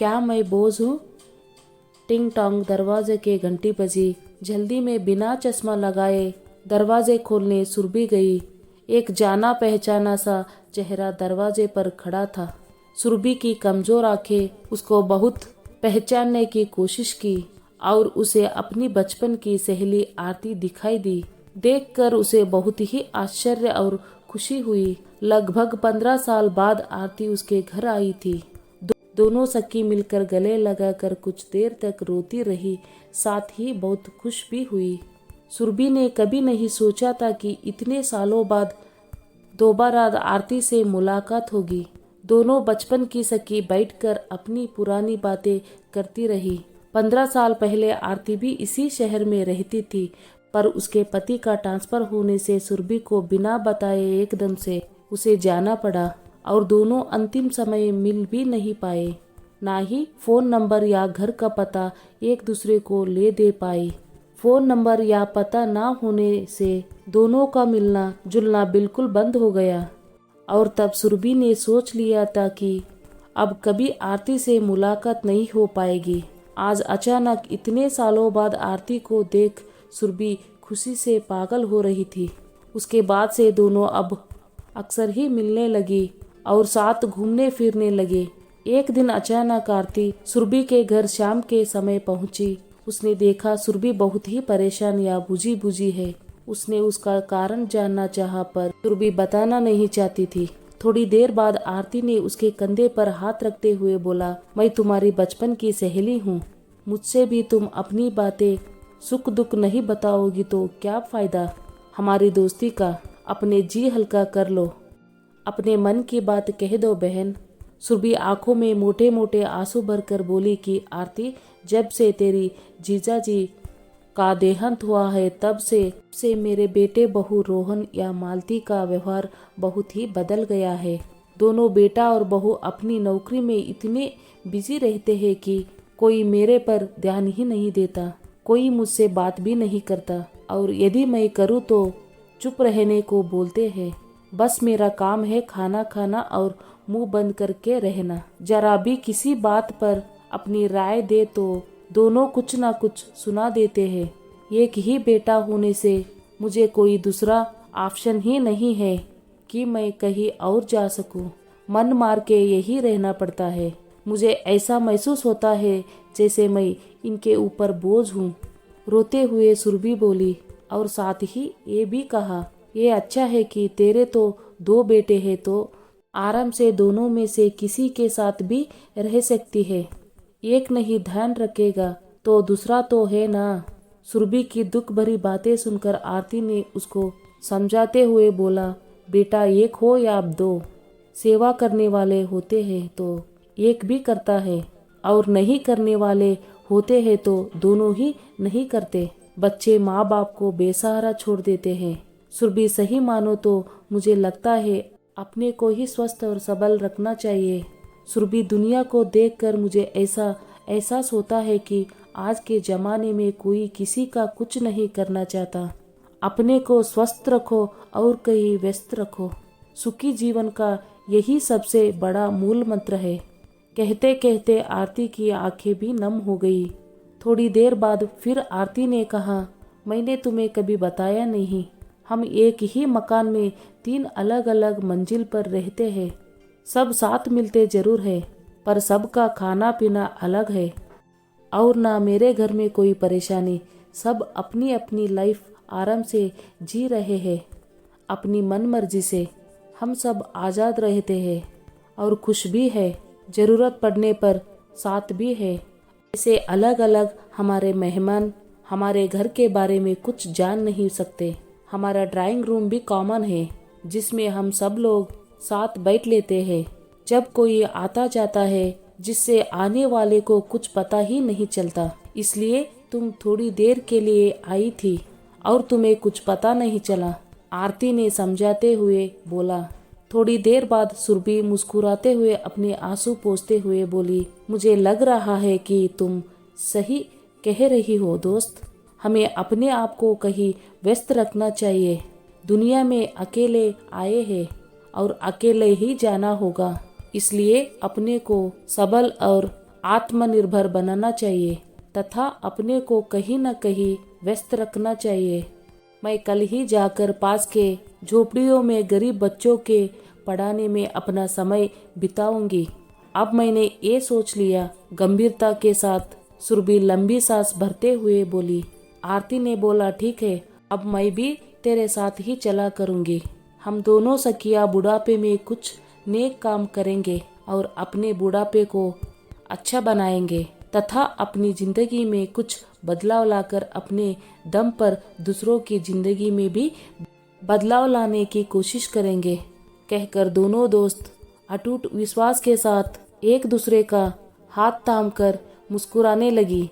क्या मैं बोझ हूँ? टिंग टोंग दरवाजे के घंटी बजी। जल्दी में बिना चश्मा लगाए दरवाजे खोलने सुरभि गई। एक जाना पहचाना सा चेहरा दरवाजे पर खड़ा था। सुरभि की कमजोर आंखें उसको बहुत पहचानने की कोशिश की और उसे अपनी बचपन की सहेली आरती दिखाई दी। देखकर उसे बहुत ही आश्चर्य और खुशी हुई। लगभग 15 साल बाद आरती उसके घर आई थी। दोनों सखी मिलकर गले लगाकर कुछ देर तक रोती रही, साथ ही बहुत खुश भी हुई। सुरभि ने कभी नहीं सोचा था कि इतने सालों बाद दोबारा आरती से मुलाकात होगी। दोनों बचपन की सखी बैठकर अपनी पुरानी बातें करती रही। 15 साल पहले आरती भी इसी शहर में रहती थी, पर उसके पति का ट्रांसफर होने से सुरभि को बिना बताए एकदम से उसे जाना पड़ा और दोनों अंतिम समय मिल भी नहीं पाए। ना ही फोन नंबर या घर का पता एक दूसरे को ले दे पाए। फोन नंबर या पता ना होने से दोनों का मिलना जुलना बिल्कुल बंद हो गया और तब सुरभि ने सोच लिया था कि अब कभी आरती से मुलाकात नहीं हो पाएगी। आज अचानक इतने सालों बाद आरती को देख सुरभि खुशी से पागल हो रही थी। उसके बाद से दोनों अब अक्सर ही मिलने लगी और साथ घूमने फिरने लगे। एक दिन अचानक आरती सुरभि के घर शाम के समय पहुंची। उसने देखा सुरभि बहुत ही परेशान या बुझी बुझी है। उसने उसका कारण जानना चाहा, पर सुरभि बताना नहीं चाहती थी। थोड़ी देर बाद आरती ने उसके कंधे पर हाथ रखते हुए बोला, मैं तुम्हारी बचपन की सहेली हूँ। मुझसे भी तुम अपनी बातें सुख दुख नहीं बताओगी तो क्या फायदा हमारी दोस्ती का। अपने जी हल्का कर लो, अपने मन की बात कह दो बहन। सुरभि आंखों में मोटे मोटे आंसू भरकर बोली कि आरती, जब से तेरी जीजाजी का देहांत हुआ है तब से मेरे बेटे बहू रोहन या मालती का व्यवहार बहुत ही बदल गया है। दोनों बेटा और बहू अपनी नौकरी में इतने बिजी रहते हैं कि कोई मेरे पर ध्यान ही नहीं देता, कोई मुझसे बात भी नहीं करता और यदि मैं करूँ तो चुप रहने को बोलते हैं। बस मेरा काम है खाना खाना और मुंह बंद करके रहना। जरा भी किसी बात पर अपनी राय दे तो दोनों कुछ ना कुछ सुना देते हैं। एक ही बेटा होने से मुझे कोई दूसरा ऑप्शन ही नहीं है कि मैं कहीं और जा सकूं। मन मार के यही रहना पड़ता है। मुझे ऐसा महसूस होता है जैसे मैं इनके ऊपर बोझ हूँ। रोते हुए सुरभि बोली और साथ ही ये भी कहा, ये अच्छा है कि तेरे तो 2 बेटे हैं तो आराम से दोनों में से किसी के साथ भी रह सकती है। एक नहीं ध्यान रखेगा तो दूसरा तो है ना। सुरभि की दुख भरी बातें सुनकर आरती ने उसको समझाते हुए बोला, बेटा एक हो या 2, सेवा करने वाले होते हैं तो एक भी करता है और नहीं करने वाले होते हैं तो दोनों ही नहीं करते। बच्चे माँ बाप को बेसहारा छोड़ देते हैं। सुरभि, सही मानो तो मुझे लगता है अपने को ही स्वस्थ और सबल रखना चाहिए। सुरभि, दुनिया को देखकर मुझे ऐसा एहसास होता है कि आज के जमाने में कोई किसी का कुछ नहीं करना चाहता। अपने को स्वस्थ रखो और कहीं व्यस्त रखो। सुखी जीवन का यही सबसे बड़ा मूल मंत्र है। कहते कहते आरती की आंखें भी नम हो गई। थोड़ी देर बाद फिर आरती ने कहा, मैंने तुम्हें कभी बताया नहीं, हम एक ही मकान में 3 अलग अलग मंजिल पर रहते हैं। सब साथ मिलते जरूर है, पर सबका खाना पीना अलग है। और ना मेरे घर में कोई परेशानी। सब अपनी अपनी लाइफ आराम से जी रहे हैं, अपनी मन मर्जी से। हम सब आज़ाद रहते हैं और खुश भी है। ज़रूरत पड़ने पर साथ भी है। ऐसे अलग अलग हमारे मेहमान हमारे घर के बारे में कुछ जान नहीं सकते। हमारा ड्राइंग रूम भी कॉमन है जिसमें हम सब लोग साथ बैठ लेते हैं। जब कोई आता जाता है जिससे आने वाले को कुछ पता ही नहीं चलता। इसलिए तुम थोड़ी देर के लिए आई थी और तुम्हें कुछ पता नहीं चला, आरती ने समझाते हुए बोला। थोड़ी देर बाद सुरभि मुस्कुराते हुए अपने आंसू पोंछते हुए बोली, मुझे लग रहा है कि तुम सही कह रही हो दोस्त। हमें अपने आप को कहीं व्यस्त रखना चाहिए। दुनिया में अकेले आए हैं और अकेले ही जाना होगा। इसलिए अपने को सबल और आत्मनिर्भर बनाना चाहिए तथा अपने को कहीं न कहीं व्यस्त रखना चाहिए। मैं कल ही जाकर पास के झोपड़ियों में गरीब बच्चों के पढ़ाने में अपना समय बिताऊंगी। अब मैंने ये सोच लिया, गंभीरता के साथ सुरभि लंबी सांस भरते हुए बोली। आरती ने बोला, ठीक है, अब मैं भी तेरे साथ ही चला करूंगी। हम दोनों सखिया बुढ़ापे में कुछ नेक काम करेंगे और अपने बुढ़ापे को अच्छा बनाएंगे तथा अपनी जिंदगी में कुछ बदलाव लाकर अपने दम पर दूसरों की जिंदगी में भी बदलाव लाने की कोशिश करेंगे, कहकर दोनों दोस्त अटूट विश्वास के साथ एक दूसरे का हाथ थाम कर मुस्कुराने लगी।